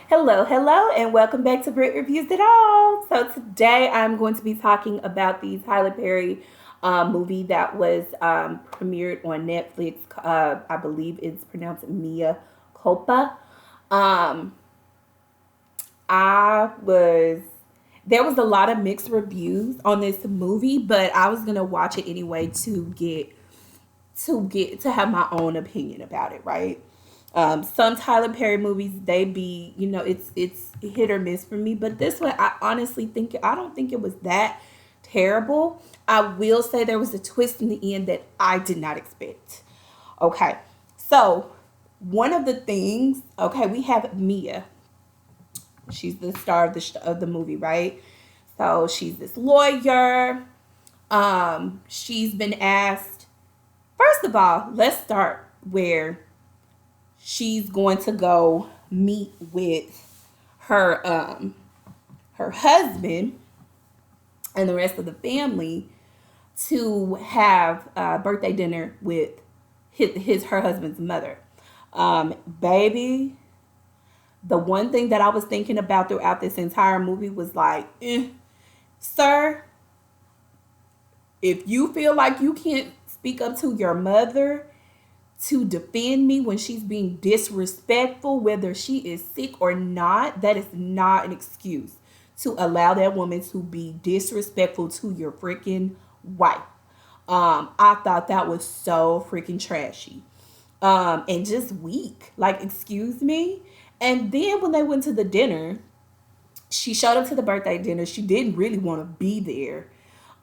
Hello, hello, and welcome back to Great Reviews at All. So today I'm going to be talking about the Tyler Perry movie that was premiered on Netflix. I believe it's pronounced Mia Culpa. Um, I was There was a lot of mixed reviews on this movie, but I was gonna watch it anyway to have my own opinion about it, right? Some Tyler Perry movies, they be, it's hit or miss for me, but this one I honestly think I don't think it was that terrible. I will say there was a twist in the end that I did not expect. Okay, so one of the things, okay, we have Mia. She's the star of the movie, right? So she's this lawyer. She's been asked. First of all, let's start where she's going to go meet with her husband and the rest of the family to have a birthday dinner with her husband's mother. Baby, the one thing that I was thinking about throughout this entire movie was like, sir, if you feel like you can't speak up to your mother to defend me when she's being disrespectful, whether she is sick or not, that is not an excuse to allow that woman to be disrespectful to your freaking wife. I thought that was so freaking trashy. And just weak. Like, excuse me. And then when they went to the dinner, she showed up to the birthday dinner. She didn't really want to be there.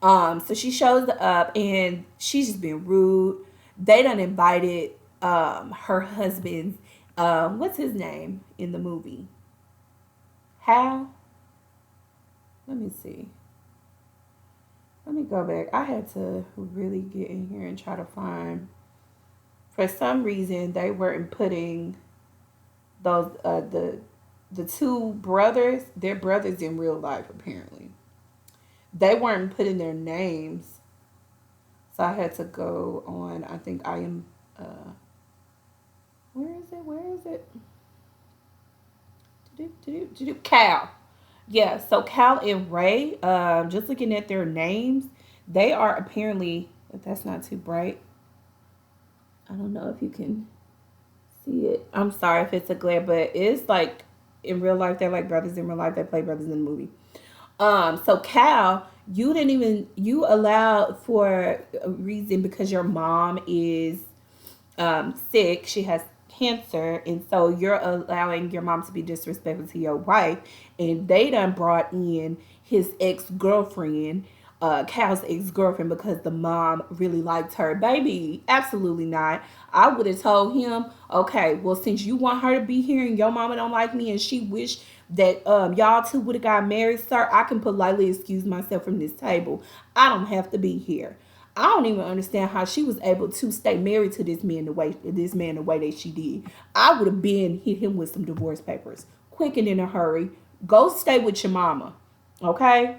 So she shows up and she's just being rude. They done invited her husband's what's his name in the movie? Hal? Let me see. Let me go back. I had to really get in here and try to find. For some reason, they weren't putting those the two brothers. They're brothers in real life, apparently. They weren't putting their names, so I had to go on. I think I am. Where is it? Where is it? Cal. Yeah, so Cal and Ray, just looking at their names, they are apparently, if that's not too bright, I don't know if you can see it. I'm sorry if it's a glare, but it's like in real life, they're like brothers in real life. They play brothers in the movie. So Cal, you allowed for a reason because your mom is sick. She has cancer, and so you're allowing your mom to be disrespectful to your wife. And they done brought in his ex girlfriend, Cal's ex girlfriend, because the mom really liked her. Baby, absolutely not. I would have told him, okay, well, since you want her to be here and your mama don't like me, and she wish that y'all two would have got married, sir, I can politely excuse myself from this table. I don't have to be here. I don't even understand how she was able to stay married to this man the way that she did. I would have been hit him with some divorce papers, quick and in a hurry. Go stay with your mama, okay?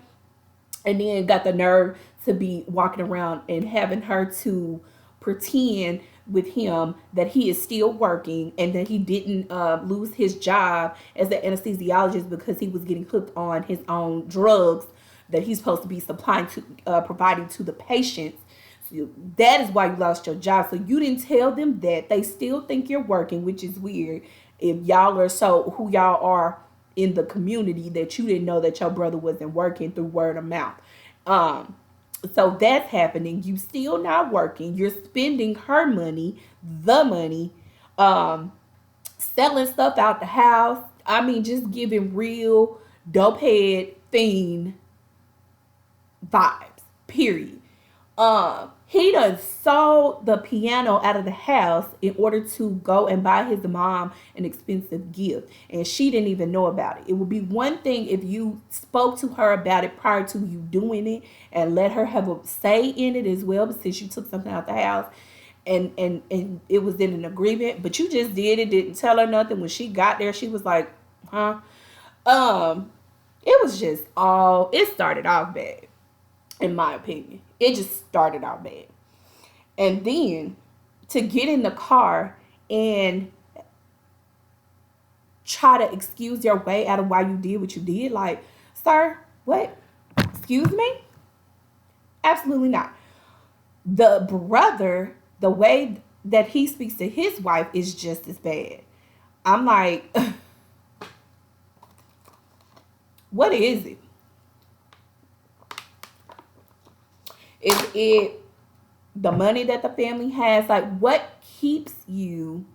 And then got the nerve to be walking around and having her to pretend with him that he is still working and that he didn't lose his job as an anesthesiologist because he was getting hooked on his own drugs that he's supposed to be supplying to providing to the patients. So that is why you lost your job. So you didn't tell them that. They still think you're working, which is weird. If y'all are so who y'all are in the community that you didn't know that your brother wasn't working through word of mouth. Um, so that's happening. You still not working. You're spending her money, the money, um, selling stuff out the house. I mean, just giving real dope head fiend vibes. Period. He done sold the piano out of the house in order to go and buy his mom an expensive gift, and she didn't even know about it. It would be one thing if you spoke to her about it prior to you doing it and let her have a say in it as well, but since you took something out the house and it was in an agreement, but you just did it, didn't tell her nothing. When she got there, she was like, huh? um it was just all, it started off bad, in my opinion. It just started out bad. And then to get in the car and try to excuse your way out of why you did what you did. Like, sir, what? Excuse me? Absolutely not. The brother, the way that he speaks to his wife is just as bad. I'm like, what is it? Is it the money that the family has? Like, what keeps you,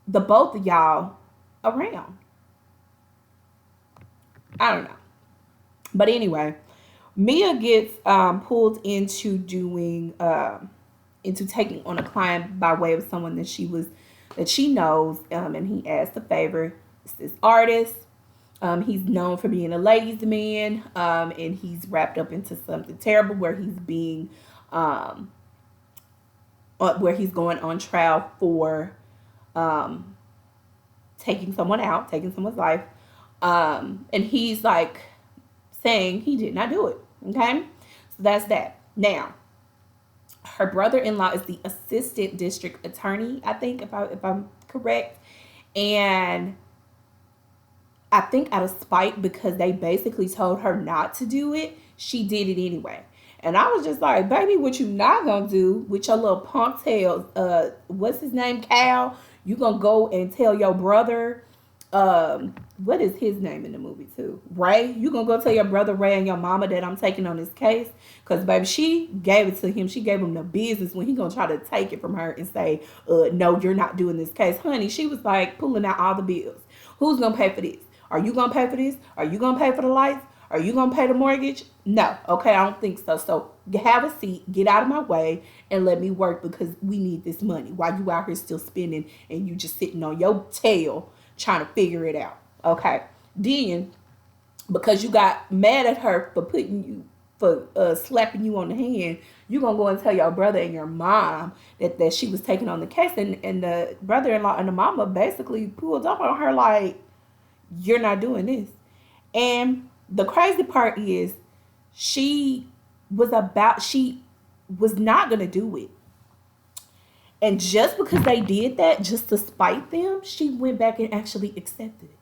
the both of y'all, around? I don't know. But anyway, Mia gets pulled into doing into taking on a client by way of someone that she knows, and he asked a favor. It's this artist. He's known for being a ladies' man, and he's wrapped up into something terrible where he's being where he's going on trial for um, taking someone out, taking someone's life, and he's like saying he did not do it. Okay, so that's that. Now, her brother-in-law is the assistant district attorney, I think, if I'm correct, and I think out of spite because they basically told her not to do it, she did it anyway. And I was just like, baby, what you not gonna do with your little punk tails? What's his name, Cal? You gonna go and tell your brother, what is his name in the movie too? Ray. You gonna go tell your brother Ray and your mama that I'm taking on this case? Cause baby, she gave it to him. She gave him the business when he gonna try to take it from her and say, no, you're not doing this case, honey. She was like pulling out all the bills. Who's gonna pay for this? Are you gonna pay for this? Are you gonna pay for the lights? Are you gonna pay the mortgage? No. Okay, I don't think so. So have a seat, get out of my way, and let me work because we need this money. While you out here still spending and you just sitting on your tail trying to figure it out. Okay. Then because you got mad at her for slapping you on the hand, you're gonna go and tell your brother and your mom that she was taking on the case, and the brother-in-law and the mama basically pulled up on her like, you're not doing this. And the crazy part is she was not gonna do it. And just because they did that, just to spite them, she went back and actually accepted it.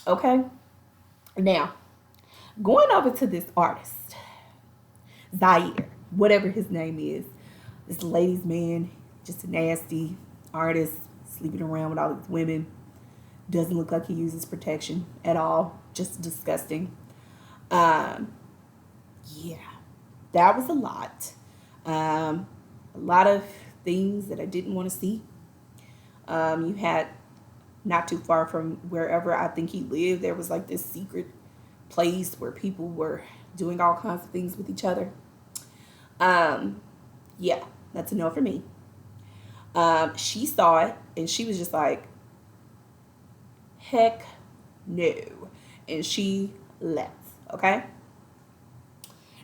Okay? Now, going over to this artist, Zaire, whatever his name is, this ladies' man, just a nasty artist, sleeping around with all these women. Doesn't look like he uses protection at all. Just disgusting. Um, yeah, that was a lot. A lot of things that I didn't want to see. You had not too far from wherever I think he lived, there was like this secret place where people were doing all kinds of things with each other. Um, yeah, that's a no for me. She saw it and she was just like, heck no. And she left. Okay.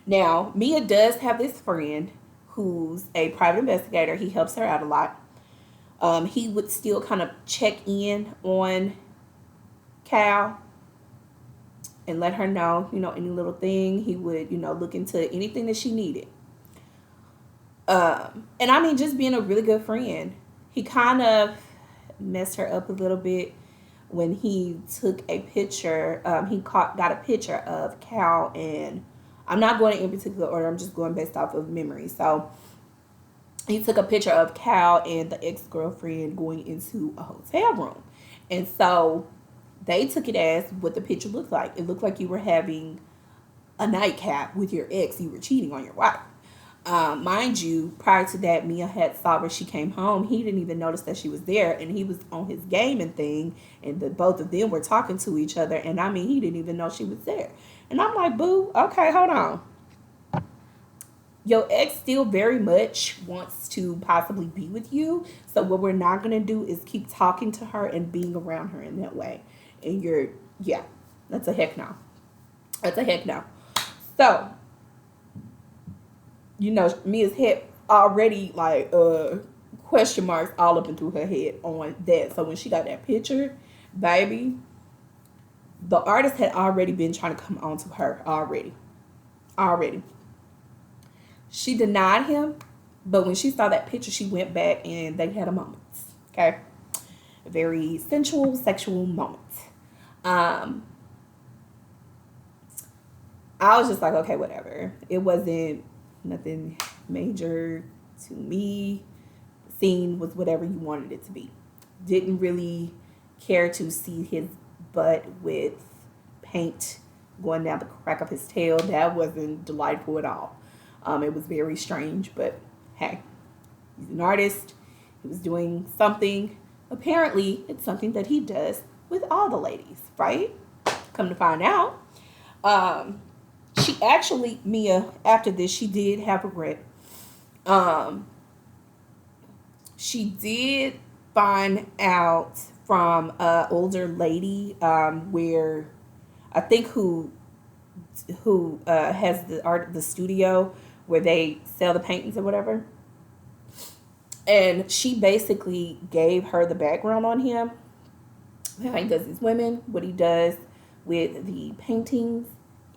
Now, Mia does have this friend who's a private investigator. He helps her out a lot. He would still kind of check in on Cal and let her know, any little thing. He would, look into anything that she needed. And I mean, just being a really good friend. He kind of messed her up a little bit when he took a picture. Got a picture of Cal, and I'm not going in particular order. I'm just going based off of memory. So he took a picture of Cal and the ex-girlfriend going into a hotel room. And so they took it as what the picture looked like. It looked like you were having a nightcap with your ex. You were cheating on your wife. Mind you, prior to that, Mia had saw where she came home. He didn't even notice that she was there, and he was on his gaming thing, and both of them were talking to each other, and I mean, he didn't even know she was there. And I'm like, boo, okay, hold on. Your ex still very much wants to possibly be with you. So what we're not going to do is keep talking to her and being around her in that way. And yeah, that's a heck no. That's a heck no. So, Mia's head already like question marks all up and through her head on that. So when she got that picture, baby, the artist had already been trying to come on to her already. She denied him, but when she saw that picture, she went back and they had a moment. Okay. a very sensual, sexual moment. Um, I was just like, okay, whatever. It wasn't nothing major to me. The scene was whatever you wanted it to be. Didn't really care to see his butt with paint going down the crack of his tail. That wasn't delightful at all. It was very strange, but hey, he's an artist. He was doing something. Apparently, it's something that he does with all the ladies, right? Come to find out, um, she actually, Mia, after this, she did have regret. Um, she did find out from an older lady, where I think who has the studio where they sell the paintings or whatever, and she basically gave her the background on him, how he does his women, what he does with the paintings,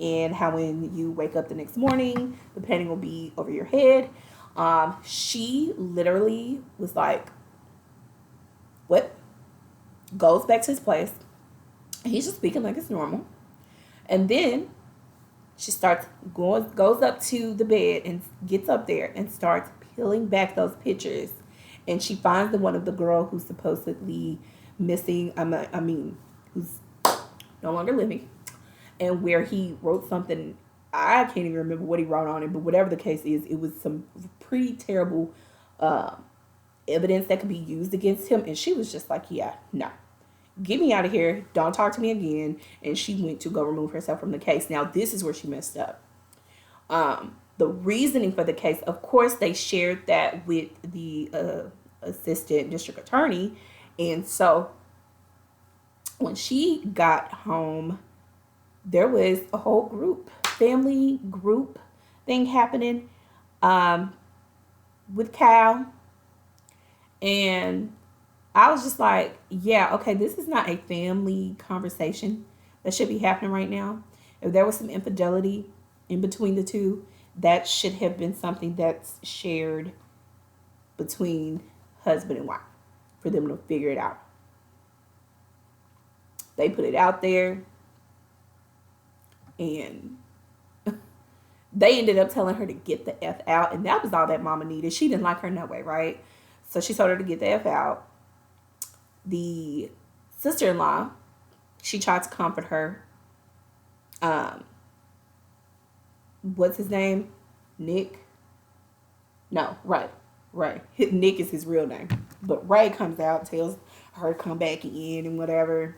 and how when you wake up the next morning, the painting will be over your head. She literally was like, what? Goes back to his place. He's just speaking like it's normal. And then she starts goes up to the bed and gets up there and starts peeling back those pictures. And she finds the one of the girl who's supposedly missing. I mean, who's no longer living, and where he wrote something. I can't even remember what he wrote on it, but whatever the case is, it was some pretty terrible uh, evidence that could be used against him. And she was just like, yeah, no, get me out of here. Don't talk to me again. And she went to go remove herself from the case. Now, this is where she messed up. The reasoning for the case, of course, they shared that with the assistant district attorney. And so when she got home, there was a whole family group thing happening um, with Cal. And I was just like, yeah, okay, this is not a family conversation that should be happening right now. If there was some infidelity in between the two, that should have been something that's shared between husband and wife for them to figure it out. They put it out there, and they ended up telling her to get the F out. And that was all that mama needed. She didn't like her in that way, right? So she told her to get the F out. The sister-in-law, she tried to comfort her. Um, what's his name? Nick? No, Ray. Ray. Nick is his real name. But Ray comes out, tells her to come back in and whatever.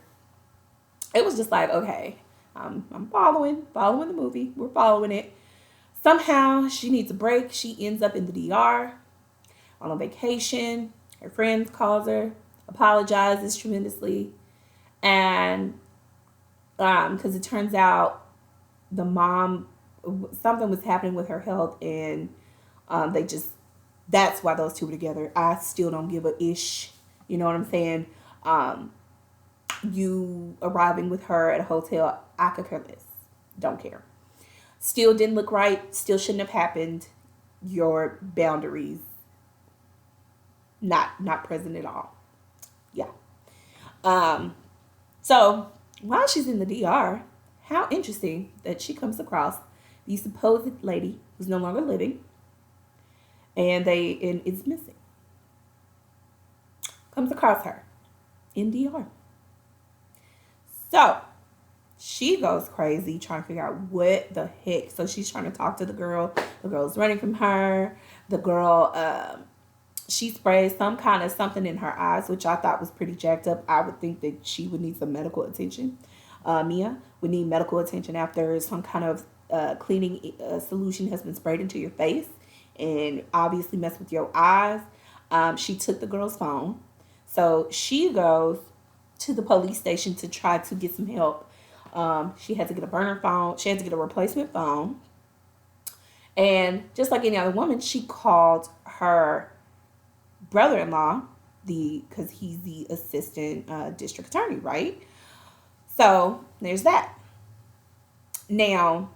It was just like, okay, I'm following the movie. We're following it. Somehow she needs a break. She ends up in the DR on a vacation. Her friend calls her, apologizes tremendously, and because it turns out the mom, something was happening with her health, and they just, that's why those two were together. I still don't give a ish. You know what I'm saying? You arriving with her at a hotel, I could care less. Don't care. Still didn't look right. Still shouldn't have happened. Your boundaries not present at all. Yeah. Um. So while she's in the DR, how interesting that she comes across the supposed lady who's no longer living, and is missing. Comes across her in DR. So she goes crazy trying to figure out what the heck. So she's trying to talk to the girl. The girl's running from her. The girl, she sprays some kind of something in her eyes, which I thought was pretty jacked up. I would think that she would need some medical attention. Mia would need medical attention after some kind of cleaning solution has been sprayed into your face and obviously messed with your eyes. She took the girl's phone. So she goes to the police station to try to get some help. She had to get a burner phone. She had to get a replacement phone. And just like any other woman, she called her brother-in-law, because he's the assistant district attorney, right? So there's that. Now,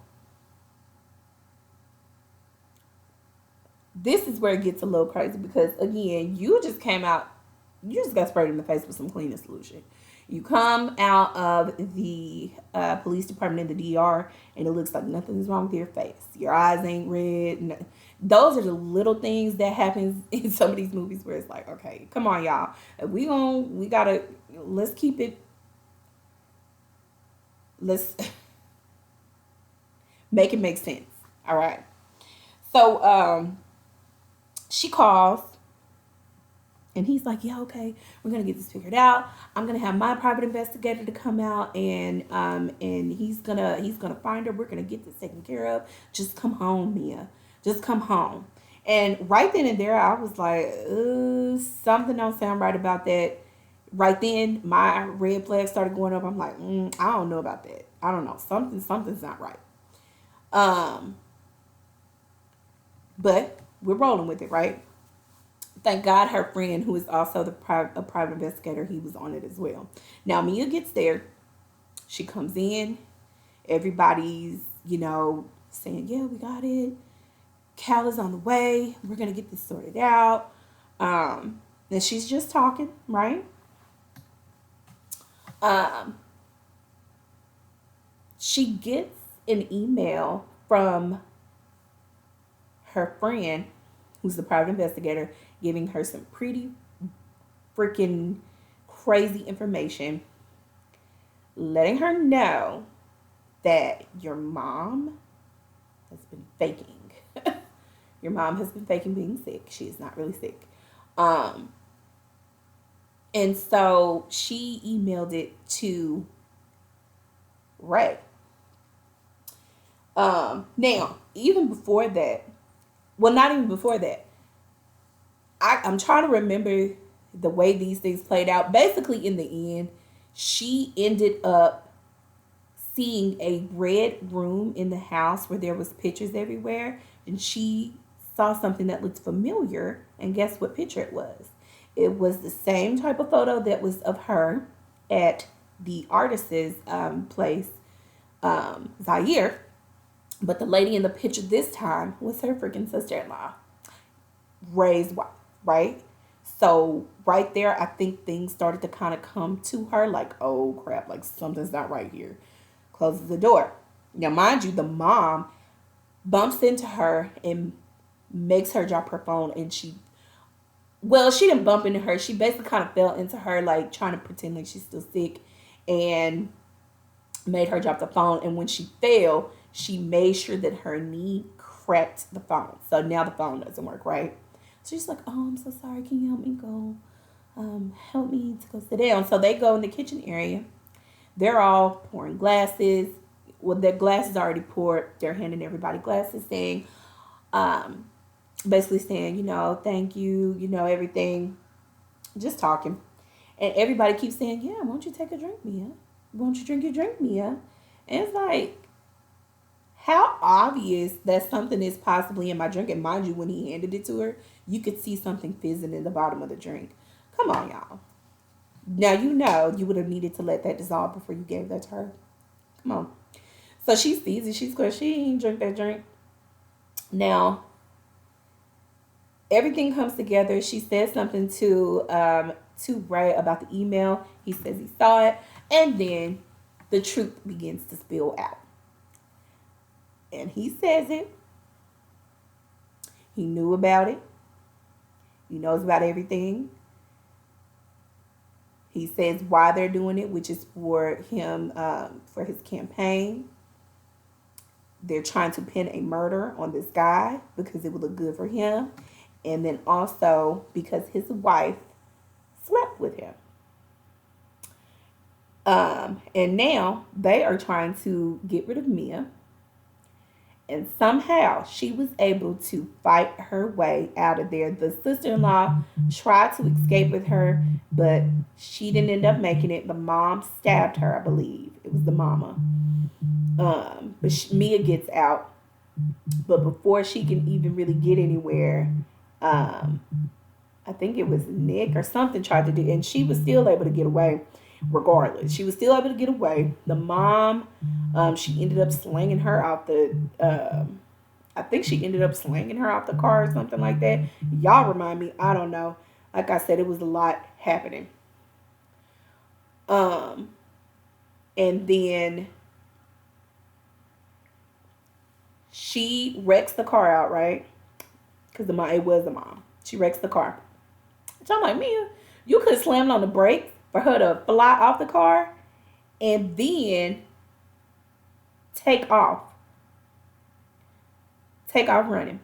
this is where it gets a little crazy because, again, you just came out, you just got sprayed in the face with some cleaning solution. You come out of the police department in the DR, and it looks like nothing's wrong with your face. Your eyes ain't red. Those are the little things that happens in some of these movies where it's like, okay, come on, y'all. We gotta, let's keep it. Let's make it make sense. All right. So she calls, and he's like, yeah, okay, we're gonna get this figured out. I'm gonna have my private investigator to come out, and he's gonna find her. We're gonna get this taken care of. Just come home, Mia. Just come home. And right then and there, I was like, something don't sound right about that. Right then, my red flag started going up. I'm like, I don't know about that. I don't know. Something's not right. Um, but we're rolling with it, right? Thank God her friend, who is also a private investigator, he was on it as well. Now Mia gets there. She comes in. Everybody's, saying, yeah, we got it. Cal is on the way. We're going to get this sorted out. And she's just talking, right? Um, she gets an email from her friend, who's the private investigator, giving her some pretty freaking crazy information, letting her know that your mom has been faking. Your mom has been faking being sick. She is not really sick. Um, and so she emailed it to Ray. Now, even before that, well, not even before that, I'm trying to remember the way these things played out. Basically, in the end, she ended up seeing a red room in the house where there was pictures everywhere, and she saw something that looked familiar. And guess what picture it was? It was the same type of photo that was of her at the artist's place, Zaire. But the lady in the picture this time was her freaking sister-in-law, Ray's wife, right? So right there, I think things started to kind of come to her like, oh crap, like something's not right here. Closes the door. Now, mind you, the mom bumps into her and makes her drop her phone, and she didn't bump into her. She basically kind of fell into her, like trying to pretend like she's still sick, and made her drop the phone. And when she fell, she made sure that her knee cracked the phone. So now the phone doesn't work, right? So she's like, oh, I'm so sorry. Can you help me go? Help me to go sit down. So they go in the kitchen area. They're all pouring glasses. Well, their glasses already poured. They're handing everybody glasses, saying, basically saying, thank you, everything. Just talking. And everybody keeps saying, yeah, won't you take a drink, Mia? Won't you drink your drink, Mia? And it's like, how obvious that something is possibly in my drink. And mind you, when he handed it to her, you could see something fizzing in the bottom of the drink. Come on, y'all. Now you would have needed to let that dissolve before you gave that to her. Come on. So she sees it. She's clear. She ain't drink that drink. Now, everything comes together. She says something to Ray about the email. He says he saw it. And then the truth begins to spill out. And he says it. He knew about it. He knows about everything. He says why they're doing it, which is for him, for his campaign. They're trying to pin a murder on this guy because it would look good for him. And then also because his wife slept with him. And now they are trying to get rid of Mia. And somehow she was able to fight her way out of there. The sister-in-law tried to escape with her, but she didn't end up making it. The mom stabbed her, I believe. It was the mama. But Mia gets out. But before she can even really get anywhere, I think it was Nick or something tried to do, and she was still able to get away regardless. She was still able to get away. The mom, she ended up slinging her out I think she ended up slinging her out the car or something like that. Y'all remind me, I don't know. Like I said, it was a lot happening. Um, and then she wrecks the car out, right? Because the mom, it was the mom. She wrecks the car. So I'm like, Mia, you could have slammed on the brakes for her to fly off the car and then take off. Take off running.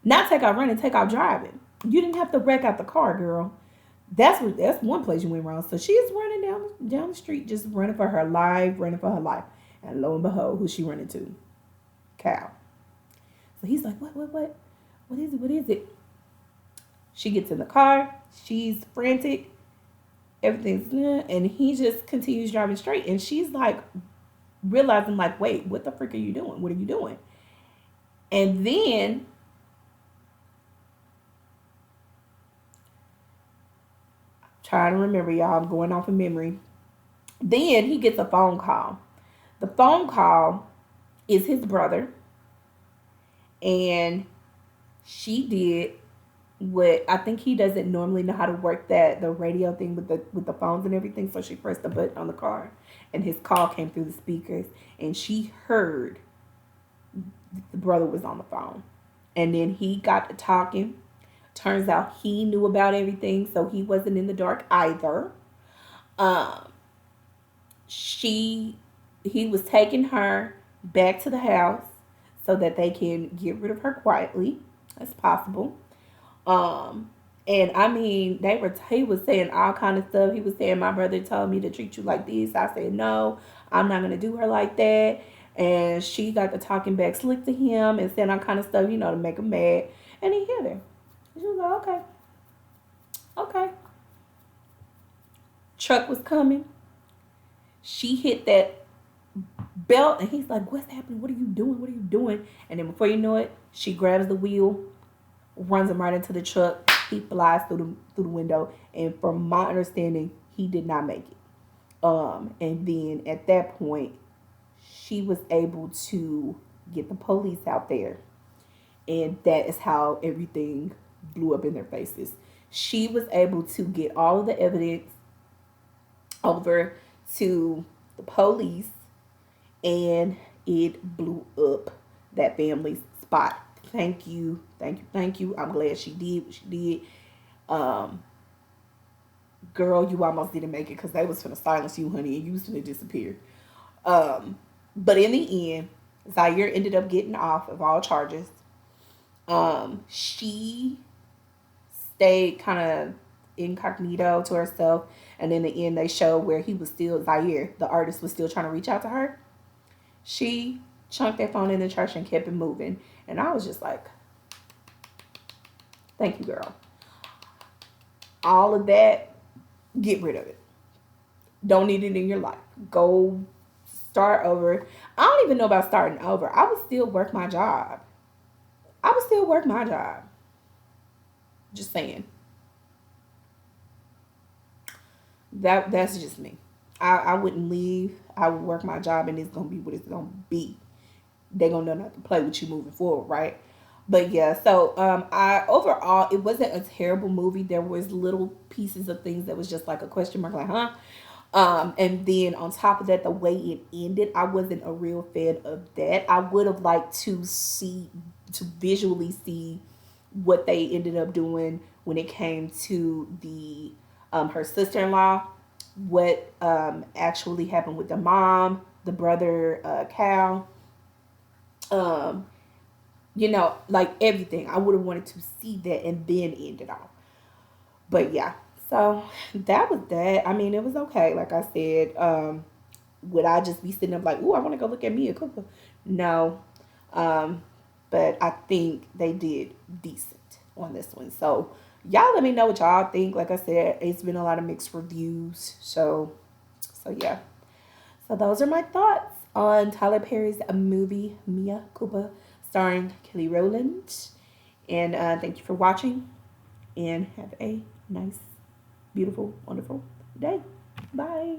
Not take off running, take off driving. You didn't have to wreck out the car, girl. That's one place you went wrong. So she's running down the street, just running for her life, running for her life. And lo and behold, who's she running to? Cal. So he's like, what? What is it? What is it? She gets in the car. She's frantic. Everything's and he just continues driving straight. And she's like realizing, like, wait, what the frick are you doing? What are you doing? And then trying to remember, y'all. I'm going off of memory. Then he gets a phone call. The phone call is his brother, and she did what I think he doesn't normally know how to work that the radio thing with the phones and everything. So she pressed the button on the car, and his call came through the speakers, and she heard the brother was on the phone, and then he got to talking. Turns out he knew about everything, so he wasn't in the dark either. Um, she he was taking her back to the house so that they can get rid of her quietly as possible. Um, and I mean, he was saying all kind of stuff. He was saying my brother told me to treat you like this. I said no, I'm not gonna do her like that. And she got the talking back slick to him and saying all kind of stuff, to make him mad. And he hit her. She was like, okay, okay. Truck was coming. She hit that belt, and he's like, what's happening? What are you doing? What are you doing? And then before you know it, she grabs the wheel, runs him right into the truck. He flies through the window, and from my understanding, he did not make it. And then at that point, she was able to get the police out there, and that is how everything blew up in their faces. She was able to get all of the evidence over to the police, and it blew up that family's spot. Thank you, thank you, thank you. I'm glad she did what she did. Um, Girl, you almost didn't make it because they was gonna silence you, honey, and you was gonna disappear. But in the end, Zaire ended up getting off of all charges. She stayed kind of incognito to herself, and in the end, they showed where he was still Zaire, the artist, was still trying to reach out to her. She chunked that phone in the trash and kept it moving, and I was just like, "Thank you, girl." All of that, get rid of it. Don't need it in your life. Go start over. I don't even know about starting over. I would still work my job. I would still work my job. Just saying. That's just me. I wouldn't leave. I would work my job, and it's gonna be what it's gonna be. They're gonna know not to play with you moving forward, right? But yeah, so I overall it wasn't a terrible movie. There was little pieces of things that was just like a question mark, like, huh? And then on top of that, the way it ended, I wasn't a real fan of that. I would have liked to visually see what they ended up doing when it came to the her sister in law, what actually happened with the mom, the brother, Cal, um, like everything. I would have wanted to see that and then end it off. But yeah, so that was that. I mean, it was okay. Like I said, would I just be sitting up like, ooh, I want to go look at Mia Cooper? No. Um, but I think they did decent on this one. So y'all let me know what y'all think. Like I said, it's been a lot of mixed reviews. So yeah. So those are my thoughts on Tyler Perry's movie Mia Cooper, starring Kelly Rowland. And thank you for watching. And have a nice, beautiful, wonderful day. Bye.